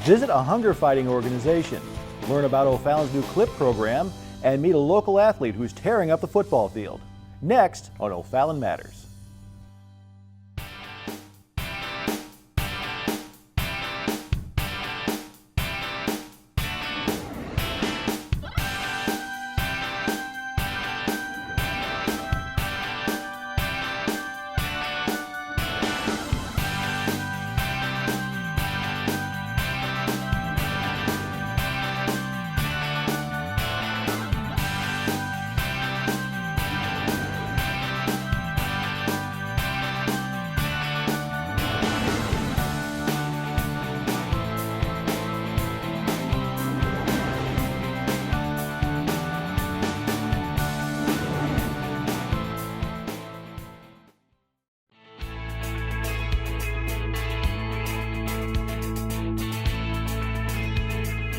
visit a hunger-fighting organization, learn about O'Fallon's new CLIP program, and meet a local athlete who's tearing up the football field. Next on O'Fallon Matters.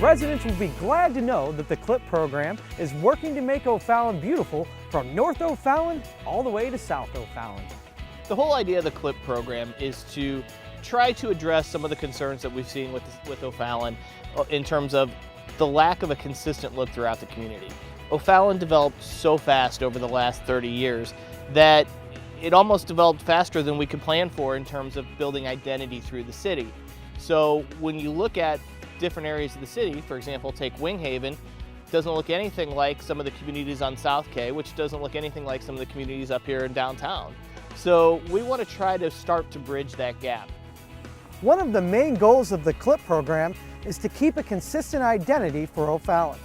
Residents will be glad to know that the CLIP program is working to make O'Fallon beautiful from North O'Fallon all the way to South O'Fallon. The whole idea of the CLIP program is to try to address some of the concerns that we've seen with O'Fallon in terms of the lack of a consistent look throughout the community. O'Fallon developed so fast over the last 30 years that it almost developed faster than we could plan for in terms of building identity through the city. So when you look at different areas of the city, for example, take Winghaven, doesn't look anything like some of the communities on South K, which doesn't look anything like some of the communities up here in downtown. So we want to try to start to bridge that gap. One of the main goals of the CLIP program is to keep a consistent identity for O'Fallon.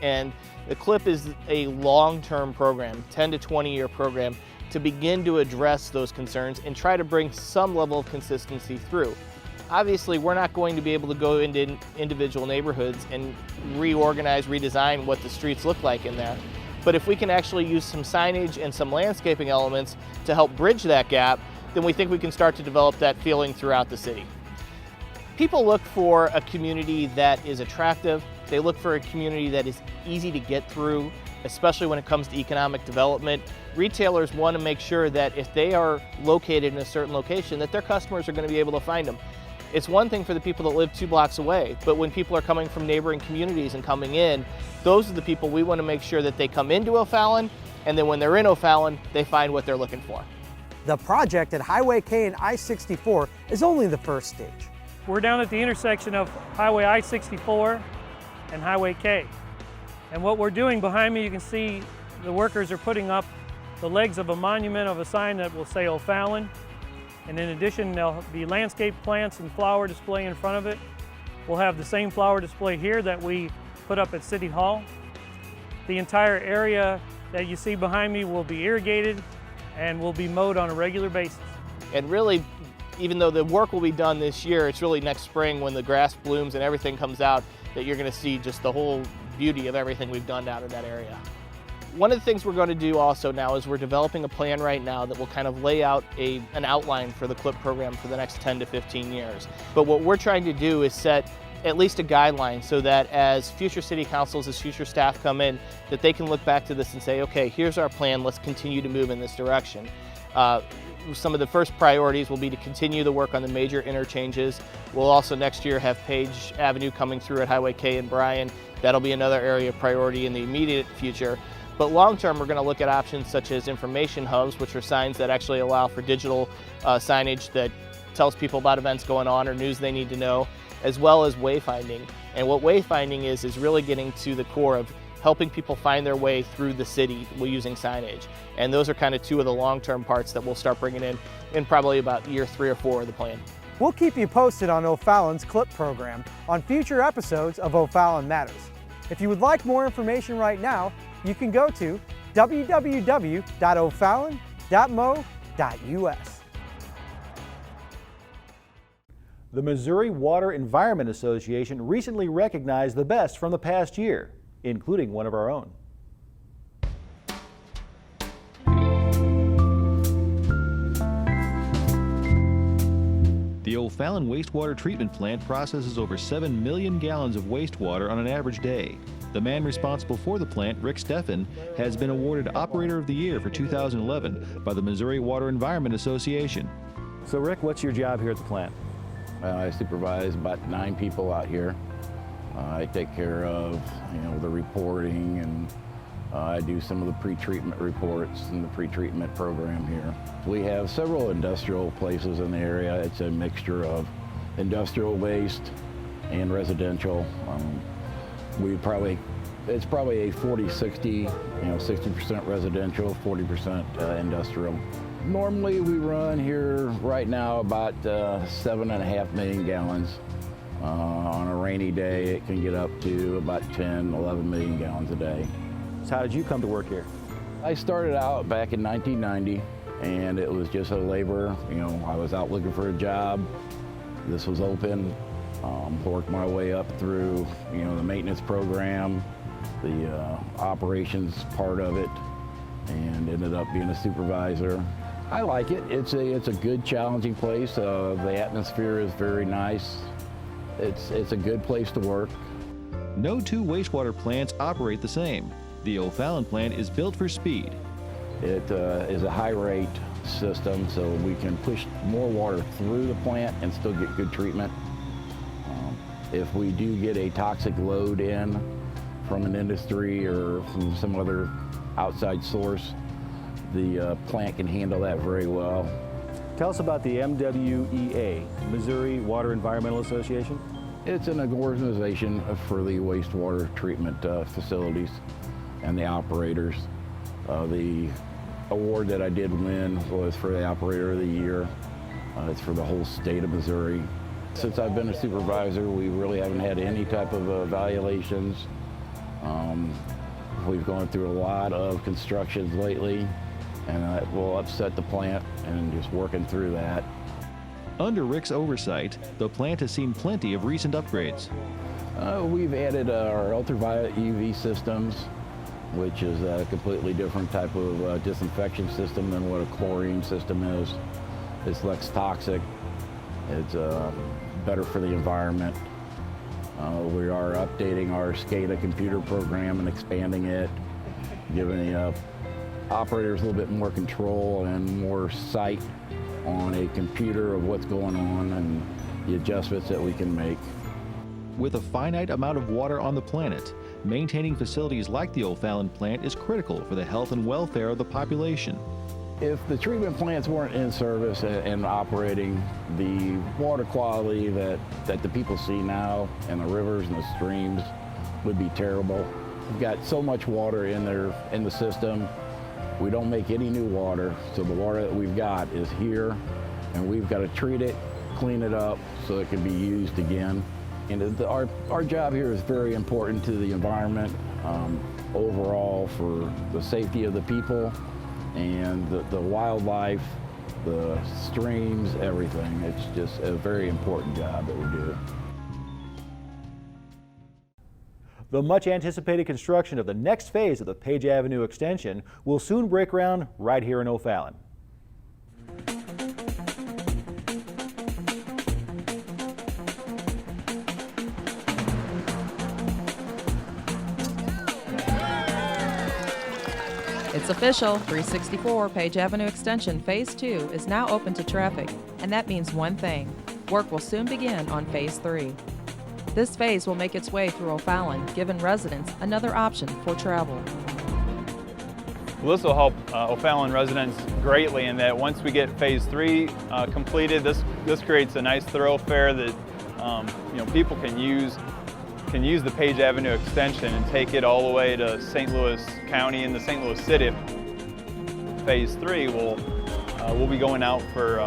And the CLIP is a long-term program, 10 to 20-year program, to begin to address those concerns and try to bring some level of consistency through. Obviously, we're not going to be able to go into individual neighborhoods and reorganize, redesign what the streets look like in there. But if we can actually use some signage and some landscaping elements to help bridge that gap, then we think we can start to develop that feeling throughout the city. People look for a community that is attractive. They look for a community that is easy to get through, especially when it comes to economic development. Retailers want to make sure that if they are located in a certain location, that their customers are going to be able to find them. It's one thing for the people that live 2 blocks away, but when people are coming from neighboring communities and coming in, those are the people we want to make sure that they come into O'Fallon, and then when they're in O'Fallon, they find what they're looking for. The project at Highway K and I-64 is only the first stage. We're down at the intersection of Highway I-64 and Highway K. And what we're doing behind me, you can see the workers are putting up the legs of a monument of a sign that will say O'Fallon. And in addition, there'll be landscape plants and flower display in front of it. We'll have the same flower display here that we put up at City Hall. The entire area that you see behind me will be irrigated and will be mowed on a regular basis. And really, even though the work will be done this year, it's really next spring when the grass blooms and everything comes out that you're going to see just the whole beauty of everything we've done down in that area. One of the things we're going to do also now is we're developing a plan right now that will kind of lay out an outline for the CLIP program for the next 10 to 15 years. But what we're trying to do is set at least a guideline so that as future city councils, as future staff come in, that they can look back to this and say, okay, here's our plan, let's continue to move in this direction. Some of the first priorities will be to continue the work on the major interchanges. We'll also next year have Page Avenue coming through at Highway K and Bryan. That'll be another area of priority in the immediate future. But long term, we're going to look at options such as information hubs, which are signs that actually allow for digital signage that tells people about events going on or news they need to know, as well as wayfinding. And what wayfinding is really getting to the core of helping people find their way through the city using signage. And those are kind of two of the long-term parts that we'll start bringing in probably about year 3 or 4 of the plan. We'll keep you posted on O'Fallon's CLIP program on future episodes of O'Fallon Matters. If you would like more information right now, you can go to www.o'fallon.mo.us. The Missouri Water Environment Association recently recognized the best from the past year, including one of our own. The O'Fallon wastewater treatment plant processes over 7 million gallons of wastewater on an average day. The man responsible for the plant, Rick Steffen, has been awarded Operator of the Year for 2011 by the Missouri Water Environment Association. So Rick, what's your job here at the plant? I supervise about 9 people out here. I take care of, the reporting, and I do some of the pre-treatment reports and the pre-treatment program here. We have several industrial places in the area. It's a mixture of industrial waste and residential. It's probably a 40-60, 60% residential, 40% industrial. Normally we run here right now about 7.5 million gallons. On a rainy day, it can get up to about 10, 11 million gallons a day. So how did you come to work here? I started out back in 1990, and it was just a labor. I was out looking for a job. This was open. Worked my way up through, the maintenance program, the operations part of it, and ended up being a supervisor. I like it. It's a good, challenging place. The atmosphere is very nice. It's a good place to work. No two wastewater plants operate the same. The O'Fallon plant is built for speed. It is a high-rate system, so we can push more water through the plant and still get good treatment. If we do get a toxic load in from an industry or from some other outside source, the plant can handle that very well. Tell us about the MWEA, Missouri Water Environmental Association. It's an organization for the wastewater treatment facilities and the operators. The award that I did win was for the Operator of the Year. It's for the whole state of Missouri. Since I've been a supervisor, we really haven't had any type of violations. We've gone through a lot of constructions lately, and it will upset the plant, and just working through that. Under Rick's oversight, the plant has seen plenty of recent upgrades. We've added our ultraviolet UV systems, which is a completely different type of disinfection system than what a chlorine system is. It's less toxic. It's better for the environment. We are updating our SCADA computer program and expanding it, giving the operators a little bit more control and more sight on a computer of what's going on and the adjustments that we can make. With a finite amount of water on the planet, maintaining facilities like the O'Fallon plant is critical for the health and welfare of the population. If the treatment plants weren't in service and operating, the water quality that the people see now in the rivers and the streams would be terrible. We've got so much water in the system. We don't make any new water, so the water that we've got is here, and we've got to treat it, clean it up so it can be used again. And our job here is very important to the environment, overall, for the safety of the people and the wildlife, the streams, everything. It's just a very important job that we do. The much anticipated construction of the next phase of the Page Avenue extension will soon break ground right here in O'Fallon. It's official, 364 Page Avenue Extension Phase 2 is now open to traffic, and that means one thing. Work will soon begin on Phase 3. This phase will make its way through O'Fallon, giving residents another option for travel. Well, this will help O'Fallon residents greatly in that once we get Phase 3 completed, this creates a nice thoroughfare that people can use the Page Avenue extension and take it all the way to St. Louis County and the St. Louis City. Phase 3 we'll be going out for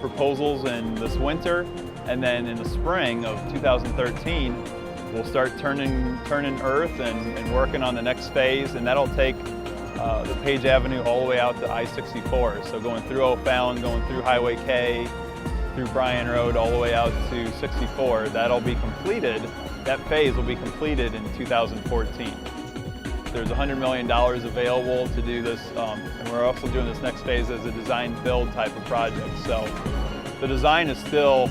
proposals in this winter, and then in the spring of 2013 we'll start turning earth and working on the next phase, and that'll take the Page Avenue all the way out to I-64. So going through O'Fallon, going through Highway K, through Bryan Road, all the way out to 64. That'll be completed. That phase will be completed in 2014. There's $100 million available to do this, and we're also doing this next phase as a design-build type of project. So the design is still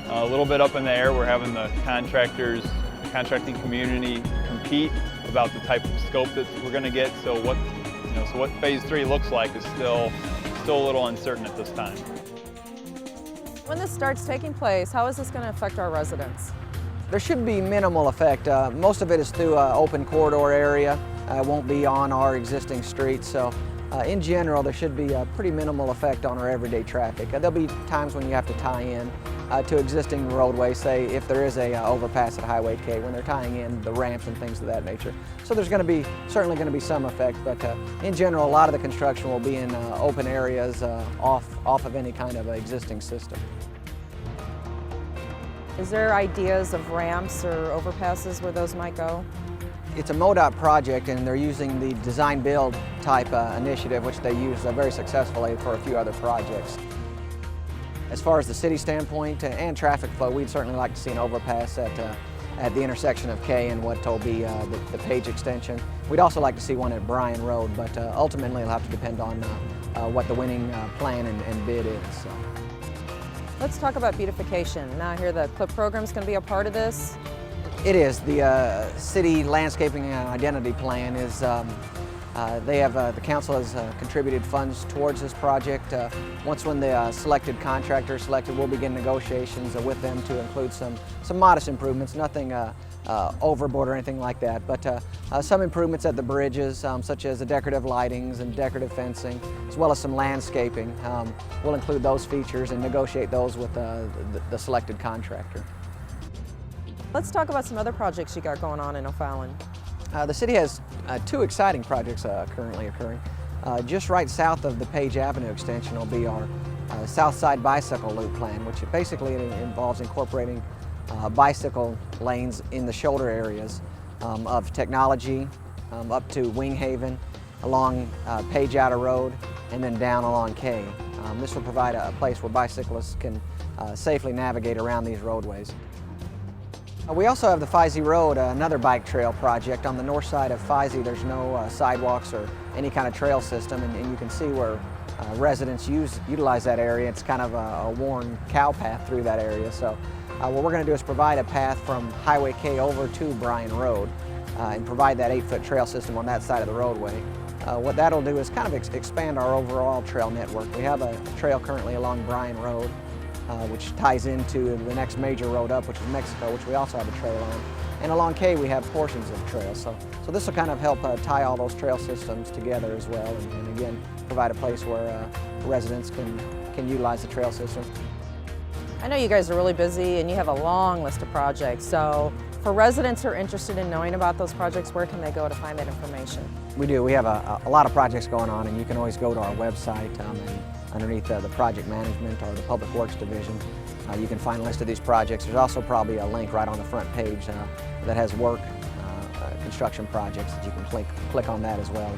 a little bit up in the air. We're having the contracting community compete about the type of scope that we're going to get. So what Phase 3 looks like is still a little uncertain at this time. When this starts taking place, how is this going to affect our residents? There should be minimal effect. Most of it is through an open corridor area. It won't be on our existing streets, so in general there should be a pretty minimal effect on our everyday traffic. There'll be times when you have to tie in to existing roadways, say if there is a overpass at Highway K, when they're tying in the ramps and things of that nature. So there's certainly going to be some effect, but in general a lot of the construction will be in open areas off of any kind of existing system. Is there ideas of ramps or overpasses where those might go? It's a MoDOT project, and they're using the design-build type initiative, which they use very successfully for a few other projects. As far as the city standpoint and traffic flow, we'd certainly like to see an overpass at the intersection of K and what will be the Page extension. We'd also like to see one at Bryan Road, but ultimately it'll have to depend on what the winning plan and bid is. So. Let's talk about beautification. Now I hear the CLIP program is going to be a part of this. It is. The city landscaping and identity plan is, the council has contributed funds towards this project. When the selected contractor is selected, we'll begin negotiations with them to include some modest improvements, nothing overboard or anything like that, but some improvements at the bridges, such as the decorative lightings and decorative fencing, as well as some landscaping. We'll include those features and negotiate those with the selected contractor. Let's talk about some other projects you got going on in O'Fallon. The city has two exciting projects currently occurring. Just right south of the Page Avenue extension will be our South Side Bicycle Loop plan, which basically involves incorporating bicycle lanes in the shoulder areas of Technology up to Winghaven, along Page Outer Road, and then down along K. This will provide a place where bicyclists can safely navigate around these roadways. We also have the Fisey Road, another bike trail project. On the north side of Fisey, there's no sidewalks or any kind of trail system, and you can see where residents utilize that area. It's kind of a worn cow path through that area. So what we're going to do is provide a path from Highway K over to Bryan Road and provide that 8-foot trail system on that side of the roadway. What that'll do is kind of expand our overall trail network. We have a trail currently along Bryan Road, which ties into the next major road up, which is Mexico, which we also have a trail on. And along K, we have portions of trails. So this will kind of help tie all those trail systems together as well, and again, provide a place where residents can utilize the trail system. I know you guys are really busy and you have a long list of projects, so for residents who are interested in knowing about those projects, where can they go to find that information? We do. We have a lot of projects going on, and you can always go to our website and underneath the project management or the public works division. You can find a list of these projects. There's also probably a link right on the front page that has work construction projects that you can click on that as well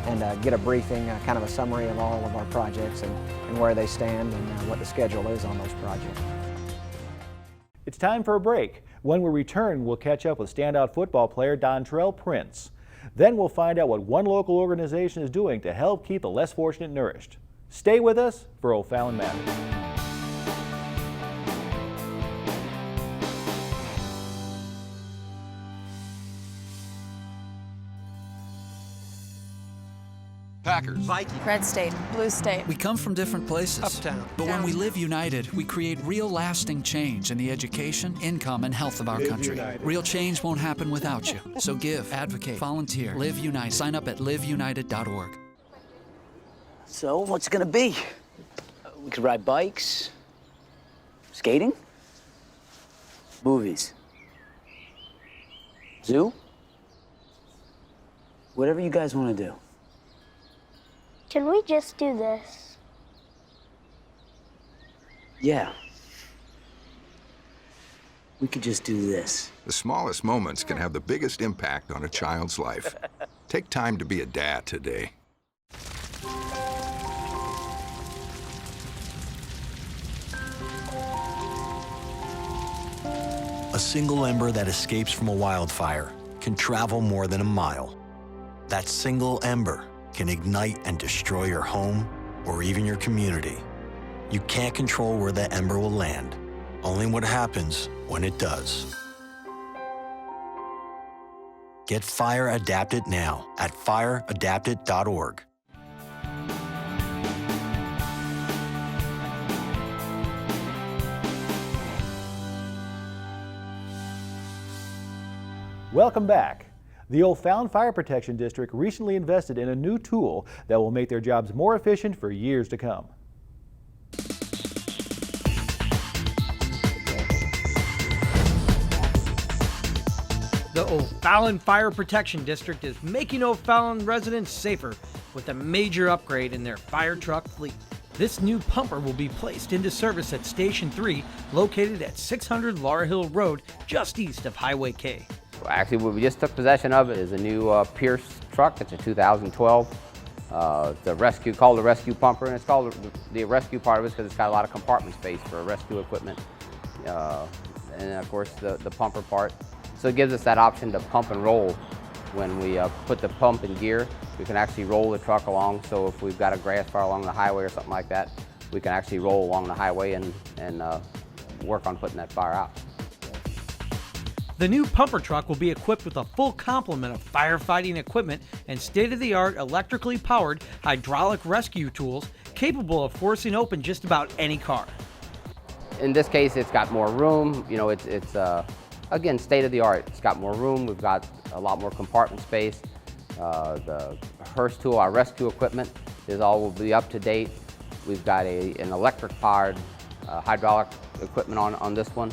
and get a briefing, kind of a summary of all of our projects and where they stand and what the schedule is on those projects. It's time for a break. When we return, we'll catch up with standout football player Dontrelle Prince. Then we'll find out what one local organization is doing to help keep the less fortunate nourished. Stay with us for O'Fallon Matters. Packers, Vikings, Red State, Blue State. We come from different places. Uptown. But when we live united, we create real lasting change in the education, income, and health of our country. Real change won't happen without you. So give, advocate, volunteer, live united. Sign up at liveunited.org. So, what's it gonna be? We could ride bikes, skating, movies, zoo, whatever you guys want to do. Can we just do this? Yeah. We could just do this. The smallest moments can have the biggest impact on a child's life. Take time to be a dad today. A single ember that escapes from a wildfire can travel more than a mile. That single ember can ignite and destroy your home or even your community. You can't control where that ember will land, only what happens when it does. Get Fire Adapted now at fireadapted.org. Welcome back. The O'Fallon Fire Protection District recently invested in a new tool that will make their jobs more efficient for years to come. The O'Fallon Fire Protection District is making O'Fallon residents safer with a major upgrade in their fire truck fleet. This new pumper will be placed into service at Station 3, located at 600 Laura Hill Road, just east of Highway K. Actually, what we just took possession of is a new Pierce truck. It's a 2012. The rescue, called the rescue pumper, and it's called the rescue part of it because it's got a lot of compartment space for rescue equipment. And of course the pumper part. So it gives us that option to pump and roll. When we put the pump in gear, we can actually roll the truck along. So if we've got a grass fire along the highway or something like that, we can actually roll along the highway and work on putting that fire out. The new pumper truck will be equipped with a full complement of firefighting equipment and state-of-the-art electrically powered hydraulic rescue tools capable of forcing open just about any car. In this case, it's got more room. You know, it's again, state-of-the-art. It's got more room. We've got a lot more compartment space. The Hearst tool, our rescue equipment, will be up to date. We've got an electric-powered hydraulic equipment on this one.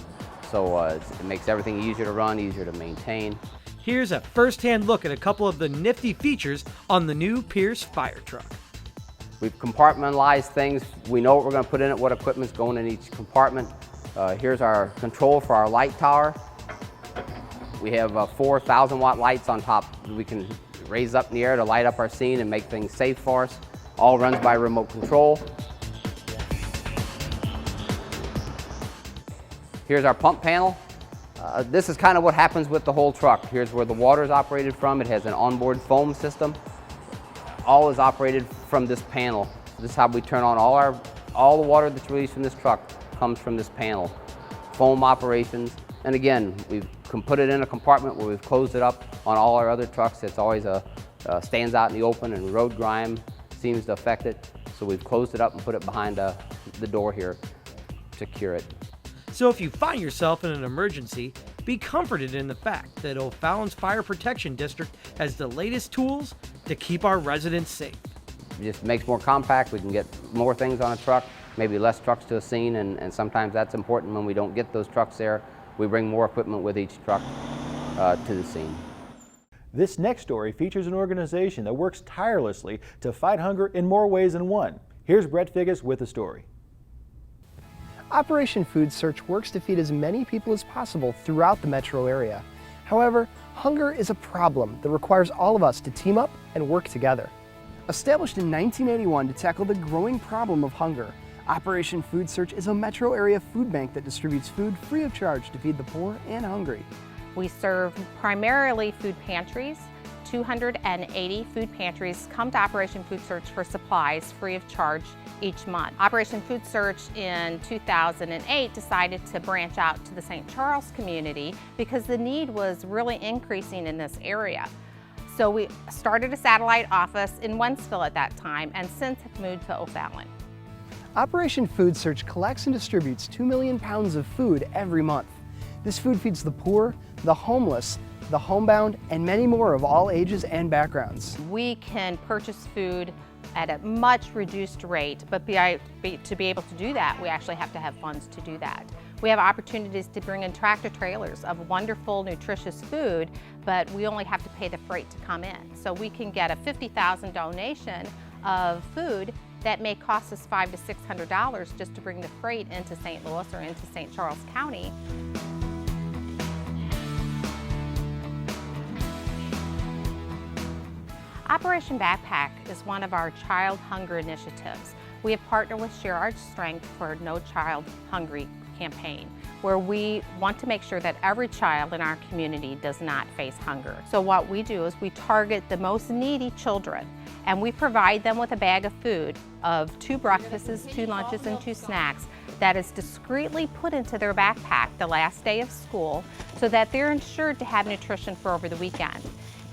So it makes everything easier to run, easier to maintain. Here's a first-hand look at a couple of the nifty features on the new Pierce fire truck. We've compartmentalized things. We know what we're going to put in it, what equipment's going in each compartment. Here's our control for our light tower. We have 4,000-watt lights on top. We can raise up in the air to light up our scene and make things safe for us. All runs by remote control. Here's our pump panel. This is kind of what happens with the whole truck. Here's where the water is operated from. It has an onboard foam system. All is operated from this panel. This is how we turn on all the water that's released from this truck comes from this panel. Foam operations. And again, we can put it in a compartment where we've closed it up. On all our other trucks, it's always stands out in the open, and road grime seems to affect it. So we've closed it up and put it behind the door here to cure it. So if you find yourself in an emergency, be comforted in the fact that O'Fallon's Fire Protection District has the latest tools to keep our residents safe. It just makes more compact. We can get more things on a truck, maybe less trucks to a scene, and sometimes that's important when we don't get those trucks there. We bring more equipment with each truck to the scene. This next story features an organization that works tirelessly to fight hunger in more ways than one. Here's Brett Figgis with the story. Operation Food Search works to feed as many people as possible throughout the metro area. However, hunger is a problem that requires all of us to team up and work together. Established in 1981 to tackle the growing problem of hunger, Operation Food Search is a metro area food bank that distributes food free of charge to feed the poor and hungry. We serve primarily food pantries. 280 food pantries come to Operation Food Search for supplies free of charge each month. Operation Food Search in 2008 decided to branch out to the St. Charles community because the need was really increasing in this area. So we started a satellite office in Wentzville at that time and since have moved to O'Fallon. Operation Food Search collects and distributes 2 million pounds of food every month. This food feeds the poor, the homeless, the homebound, and many more of all ages and backgrounds. We can purchase food at a much reduced rate, but to be able to do that, we actually have to have funds to do that. We have opportunities to bring in tractor trailers of wonderful, nutritious food, but we only have to pay the freight to come in. So we can get a $50,000 donation of food that may cost us $500 to $600 just to bring the freight into St. Louis or into St. Charles County. Operation Backpack is one of our child hunger initiatives. We have partnered with Share Our Strength for No Child Hungry campaign, where we want to make sure that every child in our community does not face hunger. So what we do is we target the most needy children, and we provide them with a bag of food of 2 breakfasts, 2 lunches, and 2 snacks that is discreetly put into their backpack the last day of school so that they're ensured to have nutrition for over the weekend.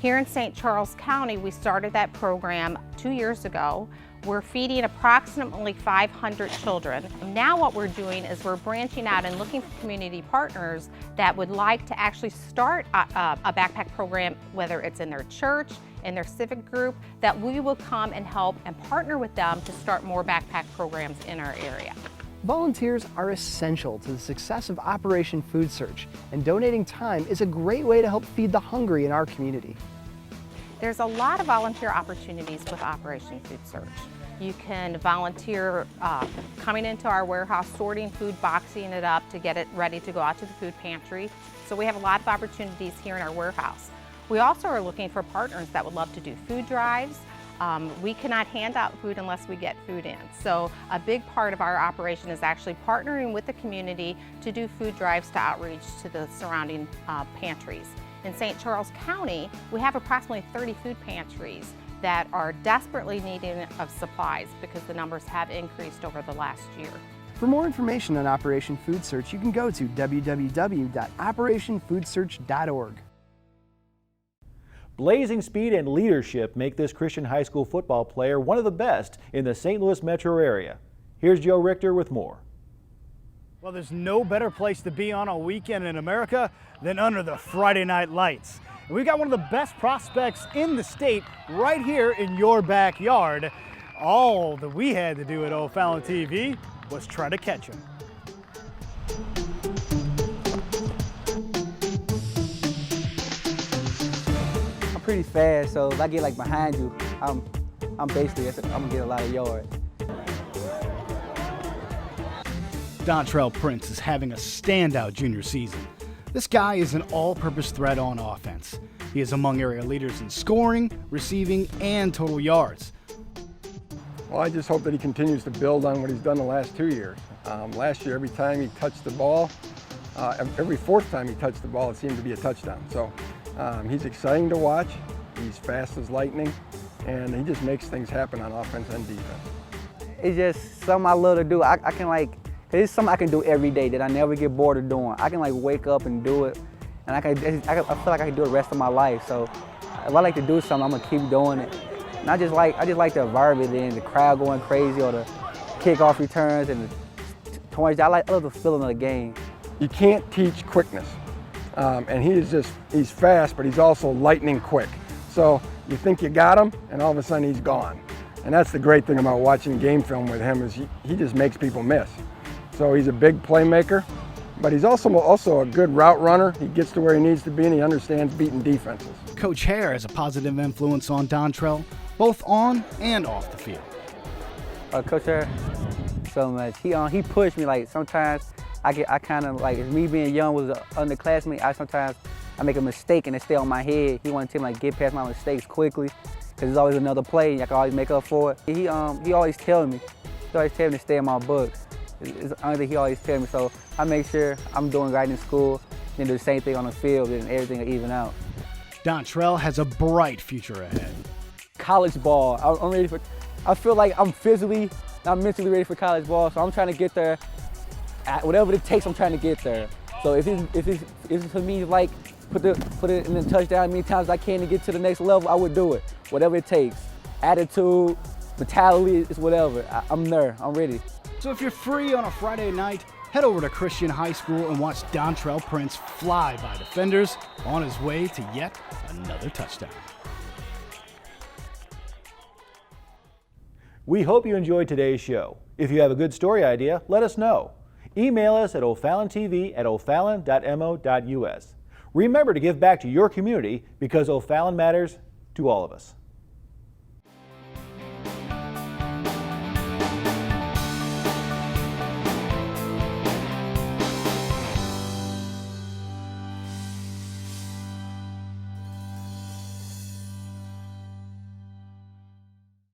Here in St. Charles County, we started that program 2 years ago. We're feeding approximately 500 children. Now what we're doing is we're branching out and looking for community partners that would like to actually start a backpack program, whether it's in their church, in their civic group, that we will come and help and partner with them to start more backpack programs in our area. Volunteers are essential to the success of Operation Food Search, and donating time is a great way to help feed the hungry in our community. There's a lot of volunteer opportunities with Operation Food Search. You can volunteer coming into our warehouse, sorting food, boxing it up to get it ready to go out to the food pantry. So we have a lot of opportunities here in our warehouse. We also are looking for partners that would love to do food drives. We cannot hand out food unless we get food in. So a big part of our operation is actually partnering with the community to do food drives to outreach to the surrounding pantries. In St. Charles County, we have approximately 30 food pantries that are desperately needing of supplies because the numbers have increased over the last year. For more information on Operation Food Search, you can go to www.operationfoodsearch.org. Blazing speed and leadership make this Christian high school football player one of the best in the St. Louis metro area. Here's Joe Richter with more. Well, there's no better place to be on a weekend in America than under the Friday night lights. And we've got one of the best prospects in the state right here in your backyard. All that we had to do at OFallonTV was try to catch him. I'm pretty fast, so if I get like behind you, I'm gonna get a lot of yards. Dontrelle Prince is having a standout junior season. This guy is an all-purpose threat on offense. He is among area leaders in scoring, receiving, and total yards. Well, I just hope that he continues to build on what he's done the last 2 years. Last year, every time he touched the ball, every fourth time he touched the ball, it seemed to be a touchdown. So he's exciting to watch. He's fast as lightning, and he just makes things happen on offense and defense. It's just something I love to do. I can it's something I can do every day that I never get bored of doing. I can wake up and do it, and I feel like I can do it the rest of my life. So if I like to do something, I'm gonna keep doing it. And I just like the environment and the crowd going crazy, or the kickoff returns and the points. I love the feeling of the game. You can't teach quickness, and he's fast, but he's also lightning quick. So you think you got him, and all of a sudden he's gone. And that's the great thing about watching game film with him, is he just makes people miss. So he's a big playmaker, but he's also a good route runner. He gets to where he needs to be, and he understands beating defenses. Coach Hare has a positive influence on Dontrelle, both on and off the field. Coach Hare, so much. He pushed me. Sometimes I kind of as me being young was an underclassman. I make a mistake and it stay on my head. He wanted to get past my mistakes quickly, because there's always another play and I can always make up for it. He always tells me to stay in my books. It's the only thing he always tells me. So I make sure I'm doing right in school, then do the same thing on the field, and everything will even out. Dontrelle has a bright future ahead. College ball. I'm ready for. I feel like I'm physically, not mentally ready for college ball. So I'm trying to get there. Whatever it takes, I'm trying to get there. So if it's for me, put it in the touchdown as many times as I can to get to the next level, I would do it. Whatever it takes. Attitude, mentality, it's whatever. I'm there. I'm ready. So if you're free on a Friday night, head over to Christian High School and watch Dontrelle Prince fly by defenders on his way to yet another touchdown. We hope you enjoyed today's show. If you have a good story idea, let us know. Email us at OFallonTV@ofallon.mo.us. Remember to give back to your community, because O'Fallon matters to all of us.